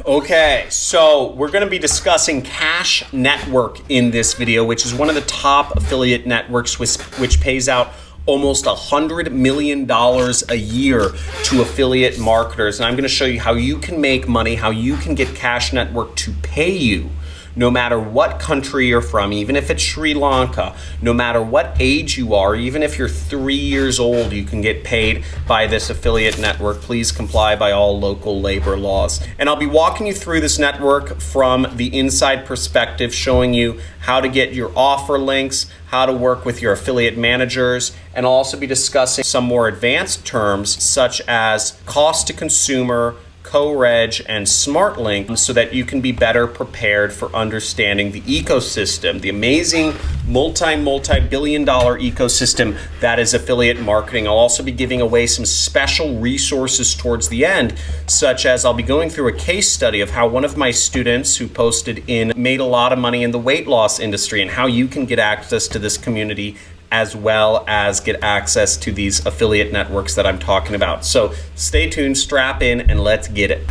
Okay, so we're going to be discussing Cash Network in this video, which is one of the top affiliate networks which pays out almost $100 million a year to affiliate marketers. And I'm going to show you how you can make money, how you can get Cash Network to pay you no matter what country you're from, even if it's Sri Lanka, no matter what age you are, even if you're 3 years old, you can get paid by this affiliate network. Please comply by all local labor laws. And I'll be walking you through this network from the inside perspective, showing you how to get your offer links, how to work with your affiliate managers, and I'll also be discussing some more advanced terms such as cost to consumer, co-reg, and smart link, so that you can be better prepared for understanding the ecosystem, the amazing multi-billion dollar ecosystem that is affiliate marketing. I'll also be giving away some special resources towards the end, such as I'll be going through a case study of how one of my students who posted in made a lot of money in the weight loss industry, and how you can get access to this community as well as get access to these affiliate networks that I'm talking about. So stay tuned, strap in, and let's get it.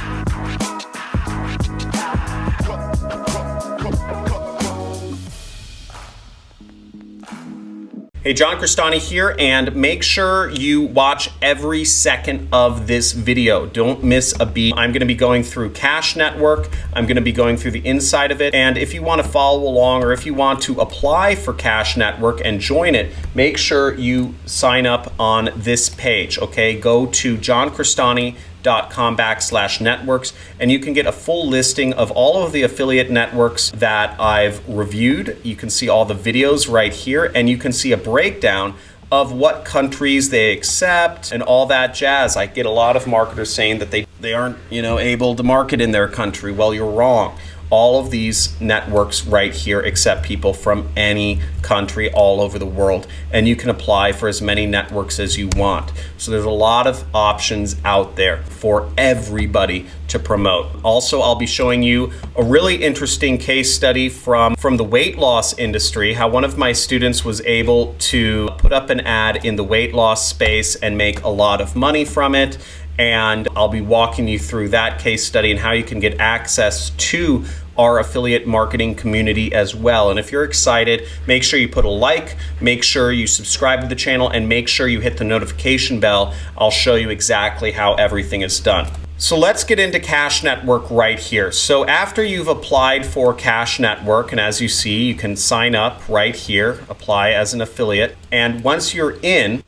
Hey, John Crestani here, and make sure you watch every second of this video. Don't miss a beat. I'm going to be going through Cash Network. I'm going to be going through the inside of it. And if you want to follow along, or if you want to apply for Cash Network and join it, make sure you sign up on this page, okay? Go to johncrestani.com/networks, and you can get a full listing of all of the affiliate networks that I've reviewed. You can see all the videos right here, and you can see a breakdown of what countries they accept and all that jazz. I get a lot of marketers saying that they aren't, able to market in their country. Well, you're wrong. All of these networks right here accept people from any country all over the world, and you can apply for as many networks as you want. So there's a lot of options out there for everybody to promote. Also, I'll be showing you a really interesting case study from the weight loss industry, how one of my students was able to put up an ad in the weight loss space and make a lot of money from it. And I'll be walking you through that case study and how you can get access to our affiliate marketing community as well. And if you're excited, make sure you put a like, make sure you subscribe to the channel, and make sure you hit the notification bell. I'll show you exactly how everything is done. So let's get into Cash Network right here. So after you've applied for Cash Network, and as you see, you can sign up right here, apply as an affiliate. And once you're in,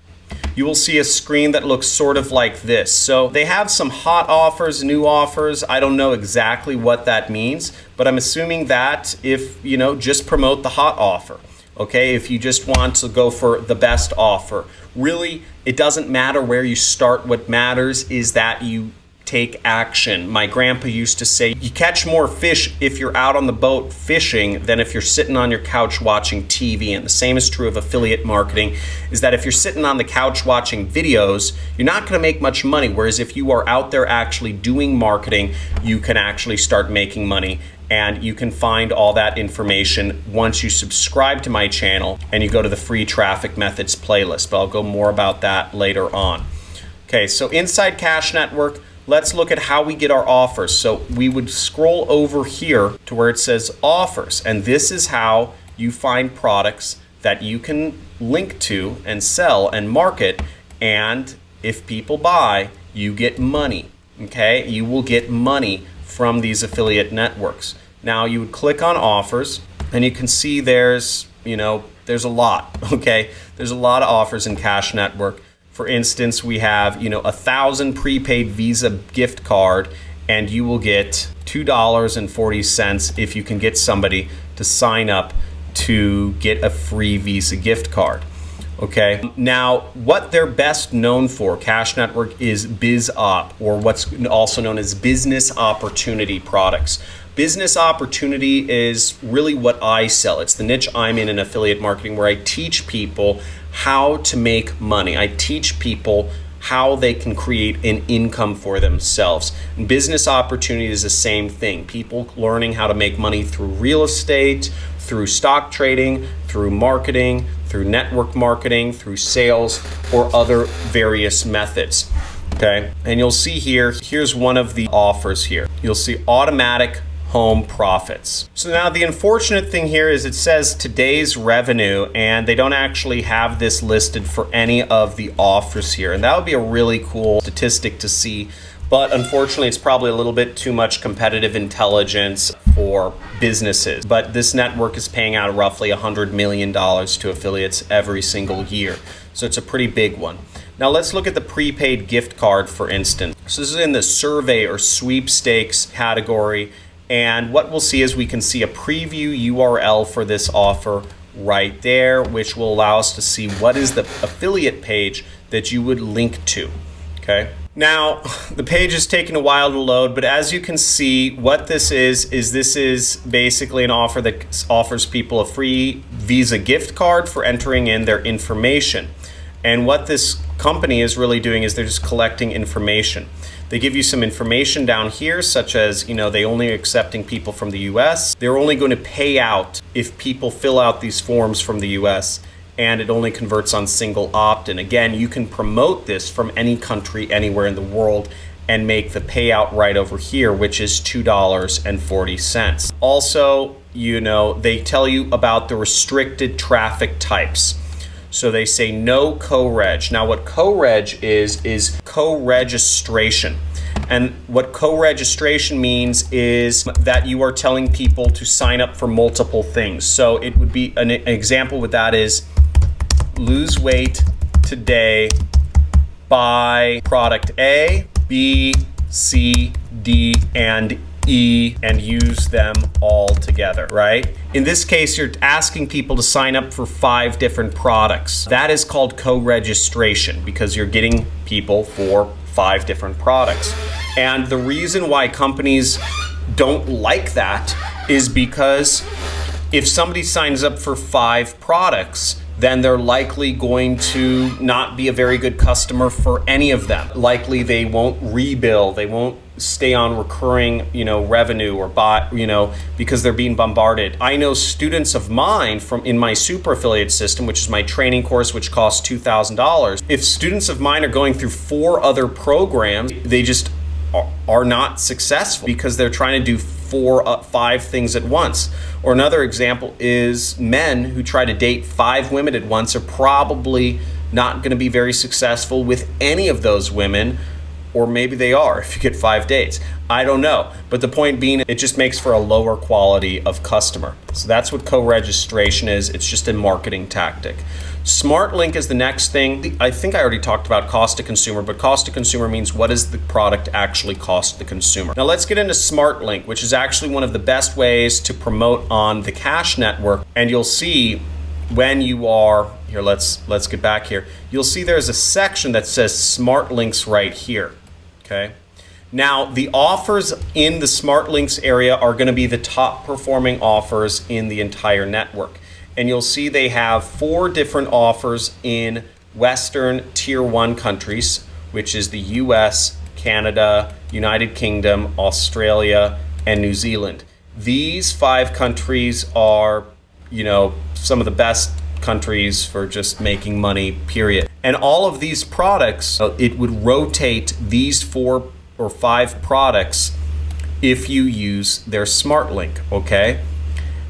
you will see a screen that looks sort of like this. So they have some hot offers, new offers. I don't know exactly what that means, but I'm assuming that if, just promote the hot offer. Okay, if you just want to go for the best offer. Really, it doesn't matter where you start. What matters is that you take action. My grandpa used to say, you catch more fish if you're out on the boat fishing than if you're sitting on your couch watching TV. And the same is true of affiliate marketing, is that if you're sitting on the couch watching videos, you're not going to make much money. Whereas if you are out there actually doing marketing, you can actually start making money. And you can find all that information once you subscribe to my channel and you go to the free traffic methods playlist. But I'll go more about that later on. Okay, so inside Cash Network, let's look at how we get our offers. So we would scroll over here to where it says offers, and this is how you find products that you can link to and sell and market, and if people buy, you get money, okay? You will get money from these affiliate networks. Now you would click on offers, and you can see there's a lot, okay? There's a lot of offers in Cash Network. For instance, we have, 1,000 prepaid Visa gift card, and you will get $2.40 if you can get somebody to sign up to get a free Visa gift card. Okay. Now, what they're best known for, Cash Network, is BizOp, or what's also known as business opportunity products. Business opportunity is really what I sell. It's the niche I'm in affiliate marketing, where I teach people how to make money. I teach people how they can create an income for themselves. And business opportunity is the same thing. People learning how to make money through real estate, through stock trading, through marketing, through network marketing, through sales, or other various methods. Okay, and you'll see here's one of the offers here. You'll see automatic home profits. So now the unfortunate thing here is it says today's revenue, and they don't actually have this listed for any of the offers here. And that would be a really cool statistic to see. But unfortunately, it's probably a little bit too much competitive intelligence for businesses. But this network is paying out roughly $100 million to affiliates every single year. So it's a pretty big one. Now let's look at the prepaid gift card, for instance. So this is in the survey or sweepstakes category. And what we'll see is we can see a preview URL for this offer right there, which will allow us to see what is the affiliate page that you would link to, okay? Now, the page is taking a while to load, but as you can see, what this is basically an offer that offers people a free Visa gift card for entering in their information. And what this company is really doing is they're just collecting information. They give you some information down here, such as, they only are accepting people from the US. They're only going to pay out if people fill out these forms from the US, and it only converts on single opt-in. Again, you can promote this from any country, anywhere in the world, and make the payout right over here, which is $2.40. Also, they tell you about the restricted traffic types. So they say no co-reg. Now what co-reg is co-registration. And what co-registration means is that you are telling people to sign up for multiple things. So it would be, an example with that is lose weight today, buy product A, B, C, D, and E, and use them all together, right? In this case, you're asking people to sign up for 5 different products. That is called co-registration because you're getting people for 5 different products. And the reason why companies don't like that is because if somebody signs up for 5 products, then they're likely going to not be a very good customer for any of them. Likely they won't rebill, they won't stay on recurring, revenue or buy, because they're being bombarded. I know students of mine in my super affiliate system, which is my training course, which costs $2,000. If students of mine are going through 4 other programs, they just are not successful because they're trying to do 5 things at once. Or another example is men who try to date 5 women at once are probably not going to be very successful with any of those women, or maybe they are if you get 5 dates. I don't know. But the point being, it just makes for a lower quality of customer. So that's what co-registration is. It's just a marketing tactic. Smart link is the next thing. I think I already talked about cost to consumer, but cost to consumer means what does the product actually cost the consumer. Now let's get into smart link, which is actually one of the best ways to promote on the Cash network. And you'll see when you are here, let's get back here. You'll see there's a section that says smart links right here. Okay. Now the offers in the smart links area are going to be the top performing offers in the entire network. And you'll see they have 4 different offers in Western Tier 1 countries, which is the US, Canada, United Kingdom, Australia, and New Zealand. These 5 countries are, some of the best countries for just making money, period. And all of these products, it would rotate these 4 or 5 products if you use their smart link, okay?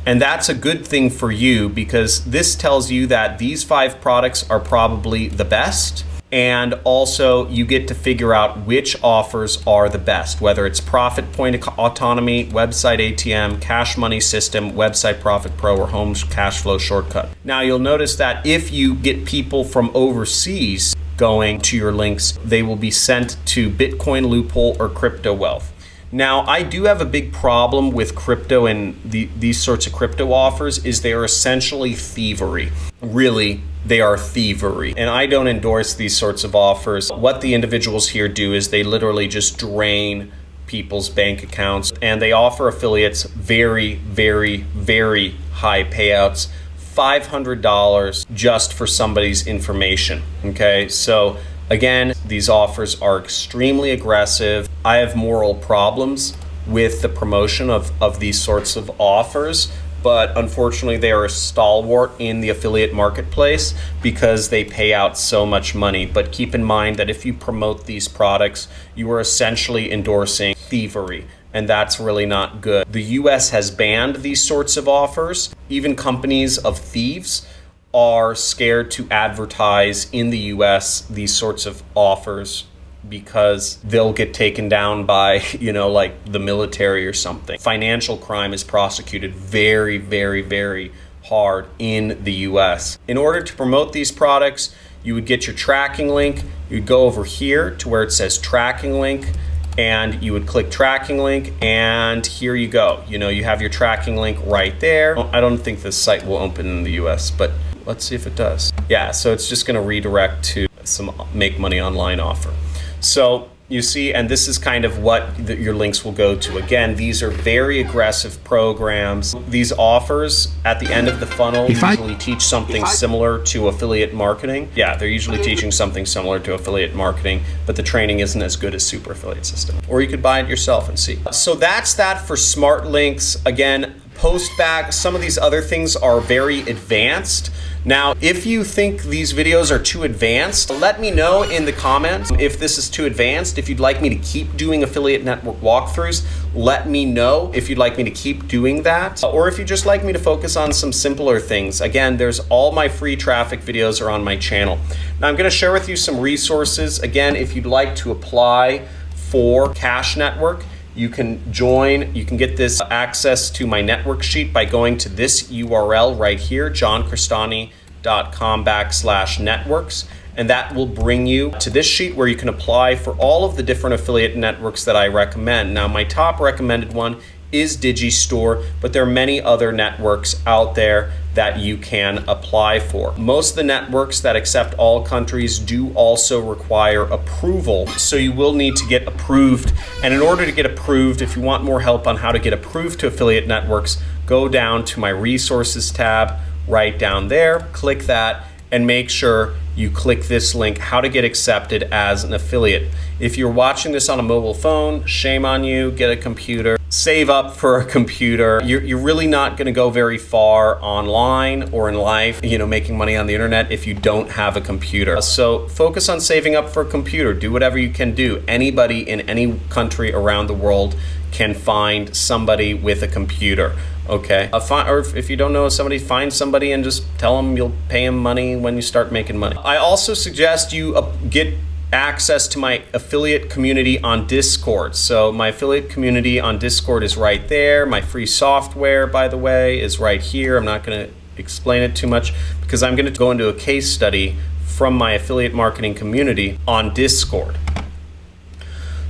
And that's a good thing for you because this tells you that these 5 products are probably the best. And also you get to figure out which offers are the best, whether it's Profit Point Autonomy, Website ATM, Cash Money System, Website Profit Pro, or Home Cash Flow Shortcut. Now you'll notice that if you get people from overseas going to your links, they will be sent to Bitcoin Loophole or Crypto Wealth. Now, I do have a big problem with crypto and these sorts of crypto offers is they are essentially thievery. Really, they are thievery. And I don't endorse these sorts of offers. What the individuals here do is they literally just drain people's bank accounts and they offer affiliates very, very, very high payouts. $500 just for somebody's information, okay? So again, these offers are extremely aggressive. I have moral problems with the promotion of these sorts of offers, but unfortunately they are a stalwart in the affiliate marketplace because they pay out so much money. But keep in mind that if you promote these products, you are essentially endorsing thievery, and that's really not good. The US has banned these sorts of offers. Even companies of thieves are scared to advertise in the US these sorts of offers because they'll get taken down by, like the military or something. Financial crime is prosecuted very, very, very hard in the US. In order to promote these products, you would get your tracking link. You'd go over here to where it says tracking link, and you would click tracking link, and here you go. You have your tracking link right there. I don't think this site will open in the US, but let's see if it does. Yeah, so it's just gonna redirect to some make money online offer. So you see, and this is kind of what your links will go to. Again, these are very aggressive programs. These offers at the end of the funnel usually teach something similar to affiliate marketing. Yeah, they're usually teaching something similar to affiliate marketing, but the training isn't as good as Super Affiliate System. Or you could buy it yourself and see. So that's that for smart links. Again, postback, some of these other things are very advanced. Now, if you think these videos are too advanced, let me know in the comments if this is too advanced. If you'd like me to keep doing affiliate network walkthroughs, let me know if you'd like me to keep doing that. Or if you just like me to focus on some simpler things. Again, there's all my free traffic videos are on my channel. Now, I'm gonna share with you some resources. Again, if you'd like to apply for Cash Network, you can join, you can get this access to my network sheet by going to this URL right here, johncristani.com/networks. And that will bring you to this sheet where you can apply for all of the different affiliate networks that I recommend. Now, my top recommended one is Digistore, but there are many other networks out there that you can apply for. Most of the networks that accept all countries do also require approval, so you will need to get approved. And in order to get approved, if you want more help on how to get approved to affiliate networks, go down to my resources tab right down there, click that, and make sure you click this link, how to get accepted as an affiliate. If you're watching this on a mobile phone, shame on you, get a computer, save up for a computer. You're really not gonna go very far online or in life, making money on the internet if you don't have a computer. So focus on saving up for a computer, do whatever you can do. Anybody in any country around the world can find somebody with a computer. Okay, or if you don't know somebody, find somebody and just tell them you'll pay them money when you start making money. I also suggest you get access to my affiliate community on Discord. So my affiliate community on Discord is right there. My free software, by the way, is right here. I'm not going to explain it too much because I'm going to go into a case study from my affiliate marketing community on Discord.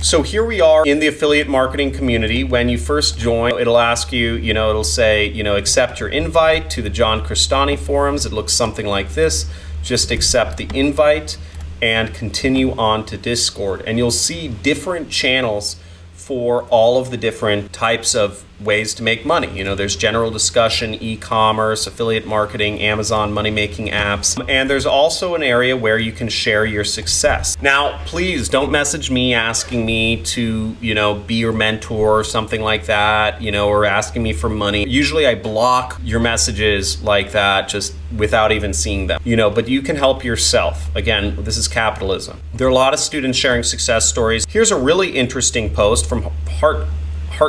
So here we are in the affiliate marketing community. When you first join, it'll ask you, it'll say, accept your invite to the John Cristani forums. It looks something like this. Just accept the invite and continue on to Discord. And you'll see different channels for all of the different types of ways to make money. There's general discussion, e-commerce, affiliate marketing, Amazon money-making apps, and there's also an area where you can share your success. Now, please don't message me asking me to, be your mentor or something like that, or asking me for money. Usually I block your messages like that just without even seeing them, but you can help yourself. Again, this is capitalism. There are a lot of students sharing success stories. Here's a really interesting post from Heart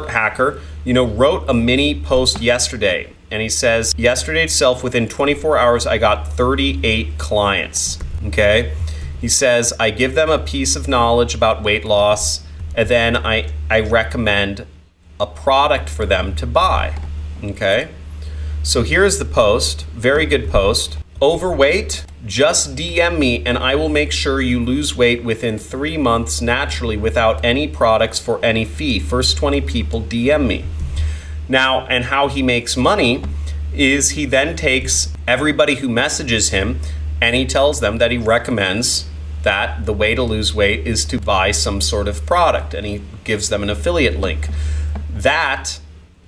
Hacker. Wrote a mini post yesterday, and he says, yesterday itself, within 24 hours, I got 38 clients, okay? He says, I give them a piece of knowledge about weight loss, and then I recommend a product for them to buy, okay? So here's the post, very good post. Overweight? Just DM me and I will make sure you lose weight within 3 months naturally without any products for any fee. First 20 people DM me. Now, and how he makes money is he then takes everybody who messages him and he tells them that he recommends that the way to lose weight is to buy some sort of product, and he gives them an affiliate link. That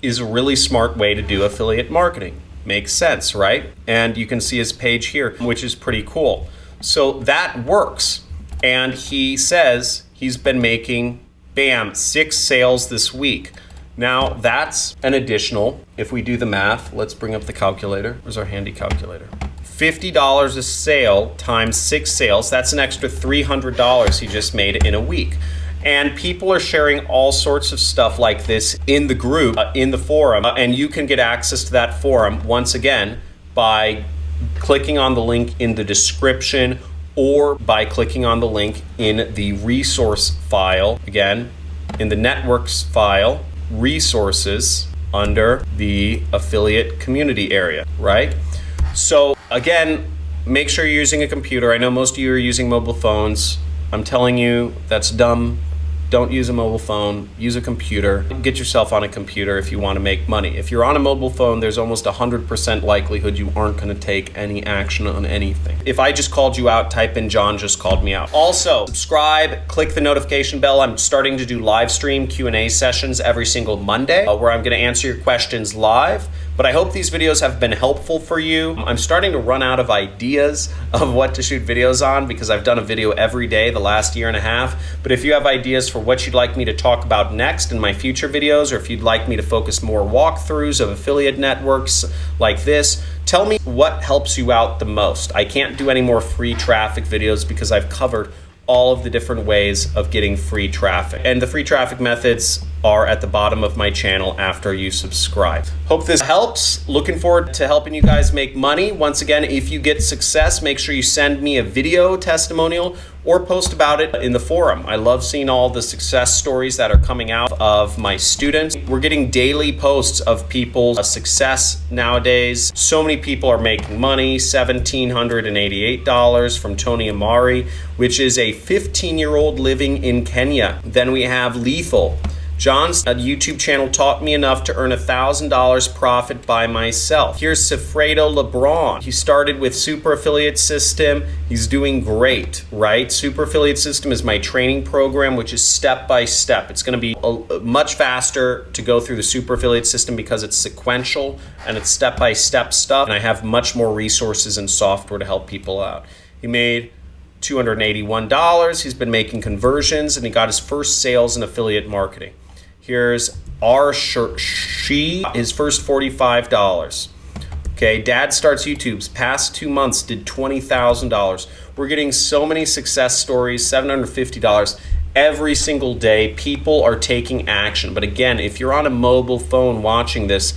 is a really smart way to do affiliate marketing. Makes sense, right? And you can see his page here, which is pretty cool. So that works. And he says he's been making, bam, 6 sales this week. Now that's an additional, if we do the math, let's bring up the calculator. Where's our handy calculator? $50 a sale times 6 sales, that's an extra $300 he just made in a week. And people are sharing all sorts of stuff like this in the group, in the forum, and you can get access to that forum once again by clicking on the link in the description or by clicking on the link in the resource file, again, in the networks file, resources, under the affiliate community area, right? So again, make sure you're using a computer. I know most of you are using mobile phones. I'm telling you, that's dumb. Don't use a mobile phone, use a computer. Get yourself on a computer if you want to make money. If you're on a mobile phone, there's almost 100% likelihood you aren't going to take any action on anything. If I just called you out, type in John just called me out. Also, subscribe, click the notification bell. I'm starting to do live stream Q&A sessions every single Monday where I'm going to answer your questions live. But I hope these videos have been helpful for you. I'm starting to run out of ideas of what to shoot videos on because I've done a video every day the last year and a half. But if you have ideas for what you'd like me to talk about next in my future videos, or if you'd like me to focus more walkthroughs of affiliate networks like this, tell me what helps you out the most. I can't do any more free traffic videos because I've covered all of the different ways of getting free traffic. And the free traffic methods are at the bottom of my channel after you subscribe. Hope this helps. Looking forward to helping you guys make money. Once again, if you get success, make sure you send me a video testimonial or post about it in the forum. I love seeing all the success stories that are coming out of my students. We're getting daily posts of people's success nowadays. So many people are making money, $1,788 from Tony Amari, which is a 15-year-old living in Kenya. Then we have Lethal. John's YouTube channel taught me enough to earn $1,000 profit by myself. Here's Sifredo LeBron. He started with Super Affiliate System. He's doing great, right? Super Affiliate System is my training program, which is step by step. It's going to be much faster to go through the Super Affiliate System because it's sequential and it's step by step stuff. And I have much more resources and software to help people out. He made $281. He's been making conversions and he got his first sales in affiliate marketing. Here's she, his first $45. Okay, Dad Starts YouTube's past 2 months did $20,000. We're getting so many success stories, $750 every single day. People are taking action. But again, if you're on a mobile phone watching this,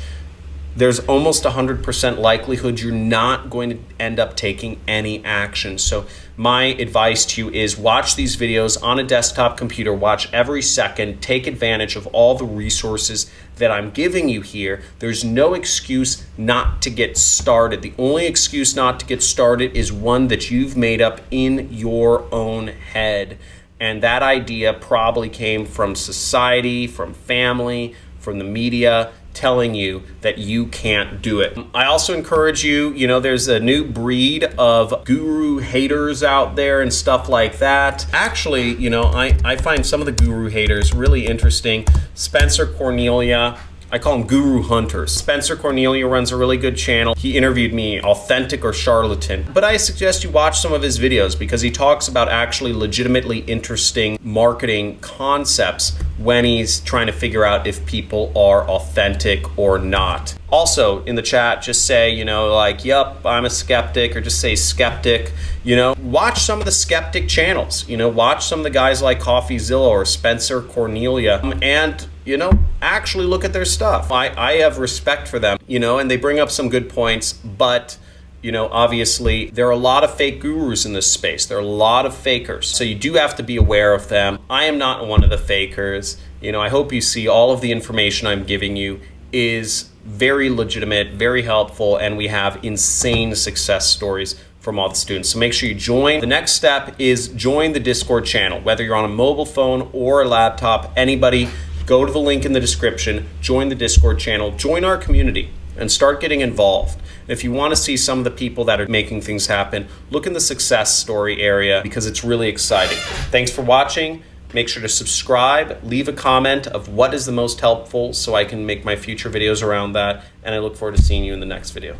there's almost 100% likelihood you're not going to end up taking any action. So my advice to you is watch these videos on a desktop computer, watch every second, take advantage of all the resources that I'm giving you here. There's no excuse not to get started. The only excuse not to get started is one that you've made up in your own head. And that idea probably came from society, from family, from the media, telling you that you can't do it. I also encourage you, there's a new breed of guru haters out there and stuff like that. Actually, I find some of the guru haters really interesting. Spencer Cornelia, I call them guru hunters. Spencer Cornelia runs a really good channel. He interviewed me, Authentic or Charlatan. But I suggest you watch some of his videos because he talks about actually legitimately interesting marketing concepts when he's trying to figure out if people are authentic or not. Also, in the chat, just say, yup, I'm a skeptic, or just say skeptic. Watch some of the skeptic channels. Watch some of the guys like CoffeeZilla or Spencer Cornelia, and actually look at their stuff. I have respect for them, and they bring up some good points, but obviously there are a lot of fake gurus in this space. There are a lot of fakers. So you do have to be aware of them. I am not one of the fakers. I hope you see all of the information I'm giving you is very legitimate, very helpful, and we have insane success stories from all the students. So make sure you join. The next step is join the Discord channel. Whether you're on a mobile phone or a laptop, anybody, go to the link in the description, join the Discord channel, join our community, and start getting involved. If you want to see some of the people that are making things happen, look in the success story area because it's really exciting. Thanks for watching. Make sure to subscribe, leave a comment of what is the most helpful so I can make my future videos around that, and I look forward to seeing you in the next video.